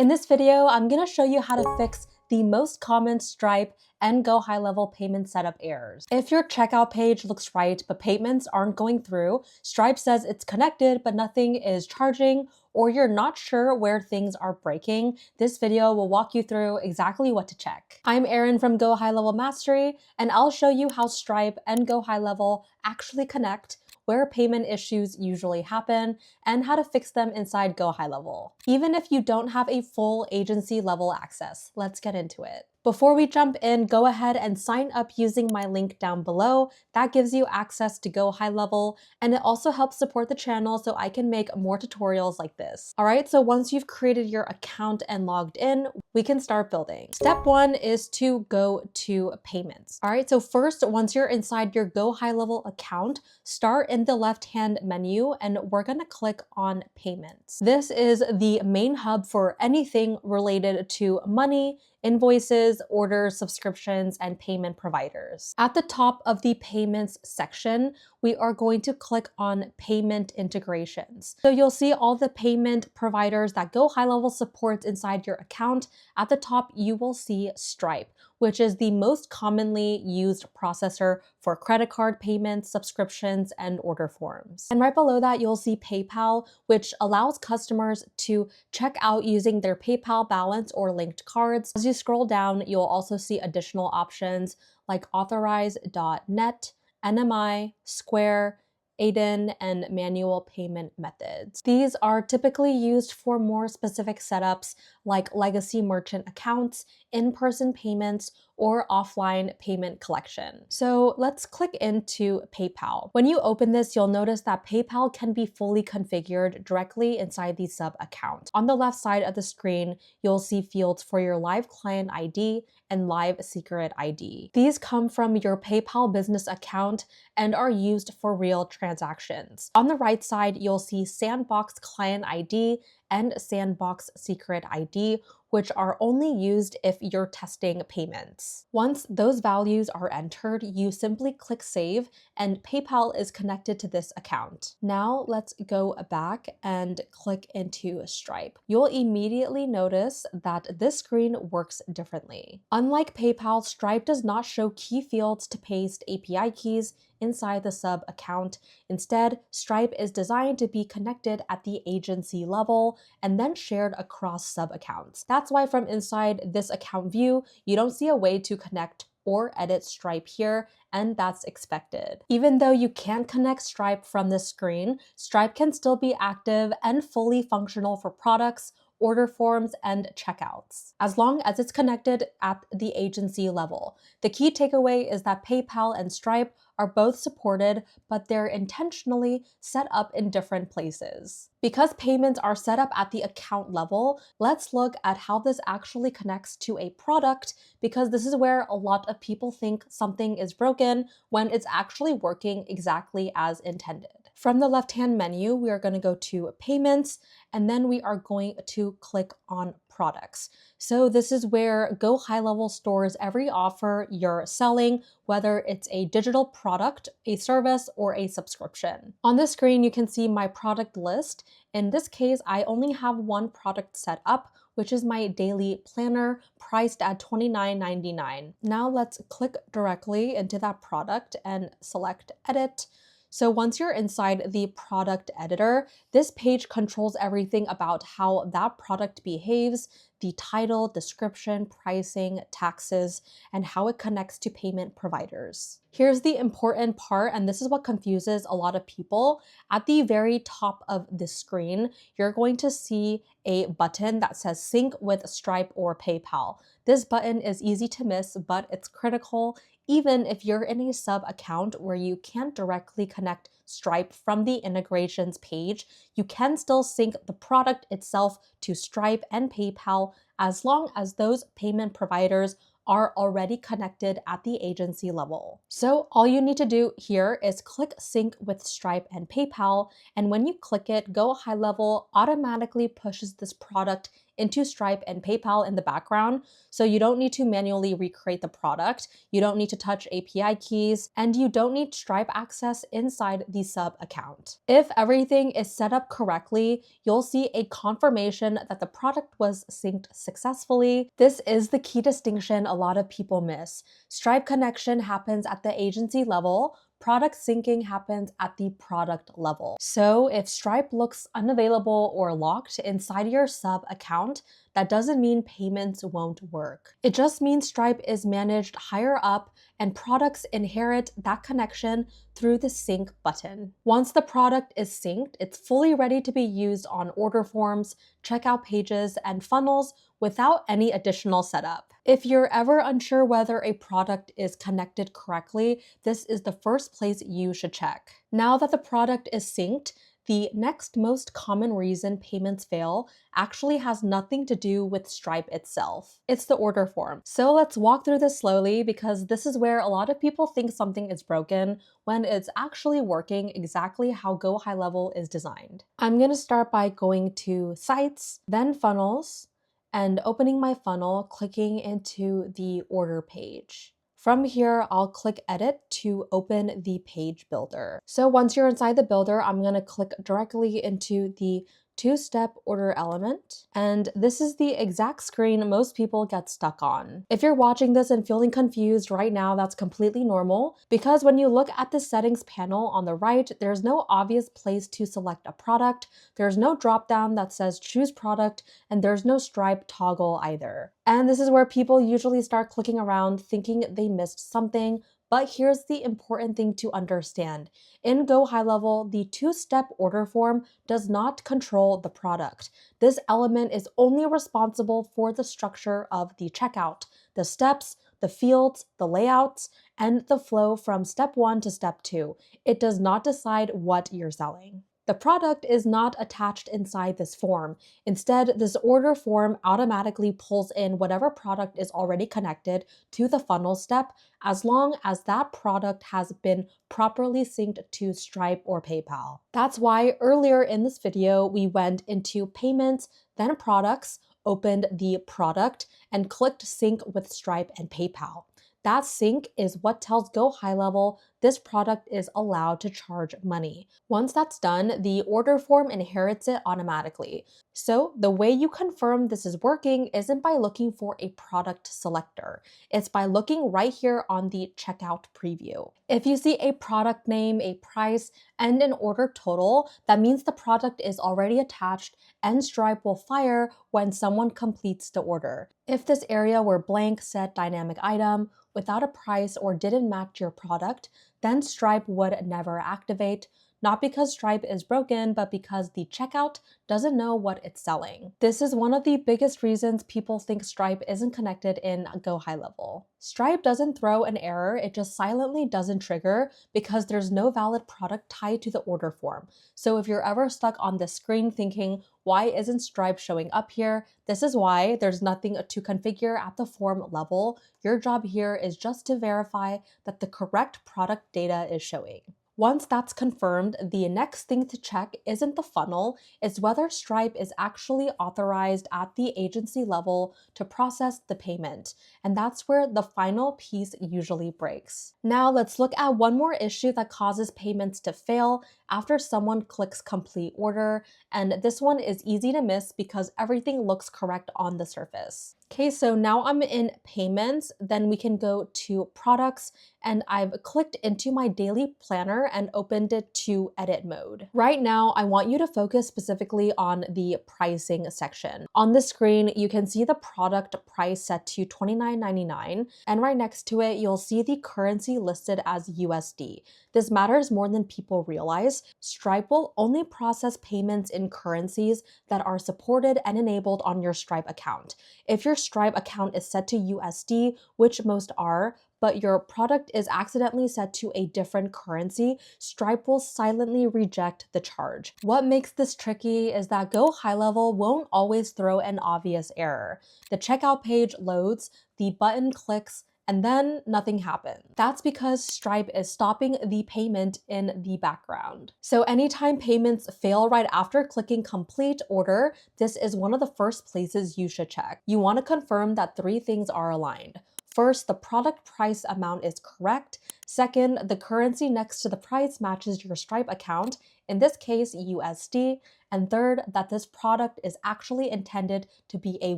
In this video, I'm going to show you how to fix the most common Stripe and GoHighLevel payment setup errors. If your checkout page looks right, but payments aren't going through, Stripe says it's connected, but nothing is charging, or you're not sure where things are breaking, this video will walk you through exactly what to check. I'm Erin from GoHighLevel Mastery, and I'll show you how Stripe and GoHighLevel actually connect, where payment issues usually happen, and how to fix them inside GoHighLevel. Even if you don't have a full agency level access, let's get into it. Before we jump in, go ahead and sign up using my link down below. That gives you access to GoHighLevel, and it also helps support the channel so I can make more tutorials like this. All right, so once you've created your account and logged in, we can start building. Step one is to go to payments. All right, so first, once you're inside your GoHighLevel account, start in the left-hand menu and we're gonna click on payments. This is the main hub for anything related to money, invoices, orders, subscriptions, and payment providers. At the top of the payments section, we are going to click on payment integrations. So you'll see all the payment providers that GoHighLevel supports inside your account. At the top, you will see Stripe, which is the most commonly used processor for credit card payments, subscriptions, and order forms. And right below that, you'll see PayPal, which allows customers to check out using their PayPal balance or linked cards. As you scroll down, you'll also see additional options like Authorize.net, NMI, Square, Aiden, and manual payment methods. These are typically used for more specific setups like legacy merchant accounts, in-person payments, or offline payment collection. So let's click into PayPal. When you open this, you'll notice that PayPal can be fully configured directly inside the sub account. On the left side of the screen, you'll see fields for your live client ID and live secret ID. These come from your PayPal business account and are used for real transactions. On the right side, you'll see Sandbox client ID and Sandbox secret ID, which are only used if you're testing payments. Once those values are entered, you simply click save and PayPal is connected to this account. Now let's go back and click into Stripe. You'll immediately notice that this screen works differently. Unlike PayPal, Stripe does not show key fields to paste API keys inside the sub account. Instead, Stripe is designed to be connected at the agency level and then shared across sub accounts. That's why from inside this account view, you don't see a way to connect or edit Stripe here, and that's expected. Even though you can't connect Stripe from this screen, Stripe can still be active and fully functional for products, order forms, and checkouts, as long as it's connected at the agency level. The key takeaway is that PayPal and Stripe are both supported, but they're intentionally set up in different places. Because payments are set up at the account level, let's look at how this actually connects to a product, because this is where a lot of people think something is broken when it's actually working exactly as intended. From the left-hand menu, we are going to go to payments, and then we are going to click on products. So this is where GoHighLevel stores every offer you're selling, whether it's a digital product, a service, or a subscription. On this screen, you can see my product list. In this case, I only have one product set up, which is my daily planner priced at $29.99. Now let's click directly into that product and select edit. So once you're inside the product editor, this page controls everything about how that product behaves, the title, description, pricing, taxes, and how it connects to payment providers. Here's the important part, and this is what confuses a lot of people. At the very top of the screen, you're going to see a button that says sync with Stripe or PayPal. This button is easy to miss, but it's critical. Even if you're in a sub account where you can't directly connect Stripe from the integrations page, you can still sync the product itself to Stripe and PayPal as long as those payment providers are already connected at the agency level. So all you need to do here is click sync with Stripe and PayPal, and when you click it, GoHighLevel automatically pushes this product into Stripe and PayPal in the background, so you don't need to manually recreate the product, you don't need to touch API keys, and you don't need Stripe access inside the sub account. If everything is set up correctly, you'll see a confirmation that the product was synced successfully. This is the key distinction a lot of people miss. Stripe connection happens at the agency level, product syncing happens at the product level. So if Stripe looks unavailable or locked inside your sub account, that doesn't mean payments won't work. It just means Stripe is managed higher up and products inherit that connection through the sync button. Once the product is synced, it's fully ready to be used on order forms, checkout pages, and funnels without any additional setup. If you're ever unsure whether a product is connected correctly, this is the first place you should check. Now that the product is synced, the next most common reason payments fail actually has nothing to do with Stripe itself. It's the order form. So let's walk through this slowly because this is where a lot of people think something is broken when it's actually working exactly how GoHighLevel is designed. I'm going to start by going to Sites, then Funnels, and opening my funnel, clicking into the order page. From here, I'll click Edit to open the page builder. So once you're inside the builder, I'm going to click directly into the two-step order element. And this is the exact screen most people get stuck on. If you're watching this and feeling confused right now, that's completely normal because when you look at the settings panel on the right, there's no obvious place to select a product, there's no drop-down that says choose product, and there's no Stripe toggle either. And this is where people usually start clicking around thinking they missed something. But here's the important thing to understand. In GoHighLevel, the two-step order form does not control the product. This element is only responsible for the structure of the checkout, the steps, the fields, the layouts, and the flow from step 1 to step 2. It does not decide what you're selling. The product is not attached inside this form. Instead, this order form automatically pulls in whatever product is already connected to the funnel step as long as that product has been properly synced to Stripe or PayPal. That's why earlier in this video, we went into payments, then products, opened the product, and clicked sync with Stripe and PayPal. That sync is what tells GoHighLevel this product is allowed to charge money. Once that's done, the order form inherits it automatically. So the way you confirm this is working isn't by looking for a product selector. It's by looking right here on the checkout preview. If you see a product name, a price, and an order total, that means the product is already attached and Stripe will fire when someone completes the order. If this area were blank, set dynamic item, without a price, or didn't match your product, then Stripe would never activate, not because Stripe is broken, but because the checkout doesn't know what it's selling. This is one of the biggest reasons people think Stripe isn't connected in GoHighLevel. Stripe doesn't throw an error, it just silently doesn't trigger because there's no valid product tied to the order form. So if you're ever stuck on this screen thinking, why isn't Stripe showing up here? This is why. There's nothing to configure at the form level. Your job here is just to verify that the correct product data is showing. Once that's confirmed, the next thing to check isn't the funnel, it's whether Stripe is actually authorized at the agency level to process the payment. And that's where the final piece usually breaks. Now let's look at one more issue that causes payments to fail after someone clicks complete order. And this one is easy to miss because everything looks correct on the surface. Okay, so now I'm in payments, then we can go to products, and I've clicked into my daily planner and opened it to edit mode. Right now, I want you to focus specifically on the pricing section. On the screen, you can see the product price set to $29.99, and right next to it, you'll see the currency listed as USD. This matters more than people realize. Stripe will only process payments in currencies that are supported and enabled on your Stripe account. If your Stripe account is set to USD, which most are, but your product is accidentally set to a different currency, Stripe will silently reject the charge. What makes this tricky is that GoHighLevel won't always throw an obvious error. The checkout page loads, the button clicks, and then nothing happened. That's because Stripe is stopping the payment in the background. So anytime payments fail right after clicking complete order, this is one of the first places you should check. You want to confirm that 3 things are aligned. First, the product price amount is correct. Second, the currency next to the price matches your Stripe account, in this case USD. And third, that this product is actually intended to be a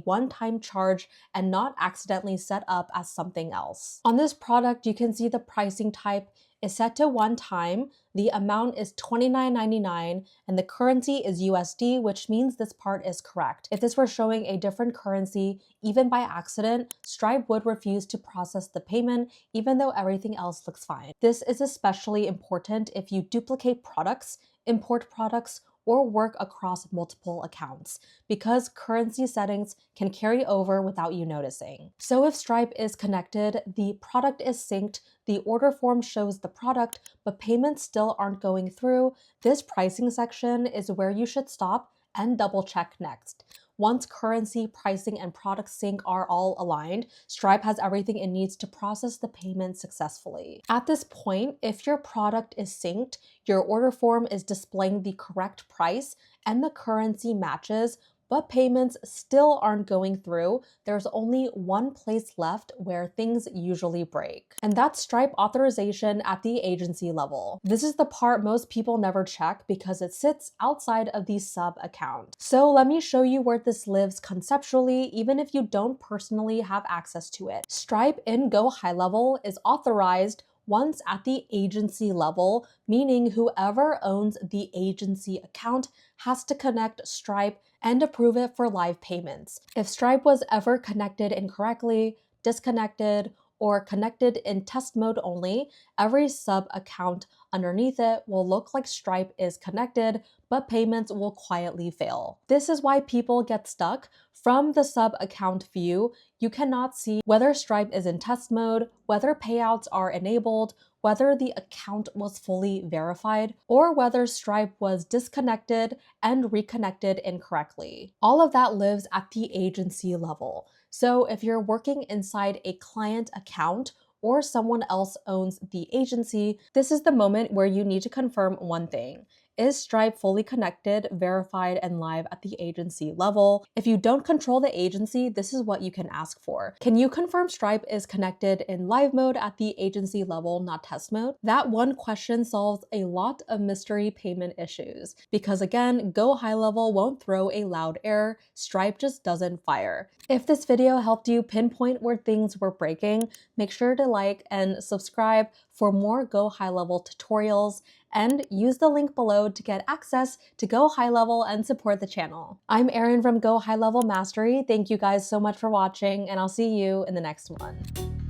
one-time charge and not accidentally set up as something else. On this product, you can see the pricing type is set to one time, the amount is $29.99, and the currency is USD, which means this part is correct. If this were showing a different currency, even by accident, Stripe would refuse to process the payment, even though everything else looks fine. This is especially important if you duplicate products, import products, or work across multiple accounts, because currency settings can carry over without you noticing. So if Stripe is connected, the product is synced, the order form shows the product, but payments still aren't going through, this pricing section is where you should stop and double check next. Once currency, pricing, and product sync are all aligned, Stripe has everything it needs to process the payment successfully. At this point, if your product is synced, your order form is displaying the correct price, and the currency matches, but payments still aren't going through, there's only one place left where things usually break. And that's Stripe authorization at the agency level. This is the part most people never check because it sits outside of the sub account. So let me show you where this lives conceptually, even if you don't personally have access to it. Stripe in GoHighLevel is authorized once at the agency level, meaning whoever owns the agency account has to connect Stripe and approve it for live payments. If Stripe was ever connected incorrectly, disconnected, or connected in test mode only, every sub account underneath it will look like Stripe is connected, but payments will quietly fail. This is why people get stuck. From the sub account view, you cannot see whether Stripe is in test mode, whether payouts are enabled, whether the account was fully verified, or whether Stripe was disconnected and reconnected incorrectly. All of that lives at the agency level. So if you're working inside a client account or someone else owns the agency, this is the moment where you need to confirm one thing. Is Stripe fully connected, verified, and live at the agency level? If you don't control the agency, this is what you can ask for. Can you confirm Stripe is connected in live mode at the agency level, not test mode? That one question solves a lot of mystery payment issues. Because again, GoHighLevel won't throw a loud error, Stripe just doesn't fire. If this video helped you pinpoint where things were breaking, make sure to like and subscribe for more GoHighLevel tutorials, and use the link below to get access to GoHighLevel and support the channel. I'm Erin from GoHighLevel Mastery. Thank you guys so much for watching, and I'll see you in the next one.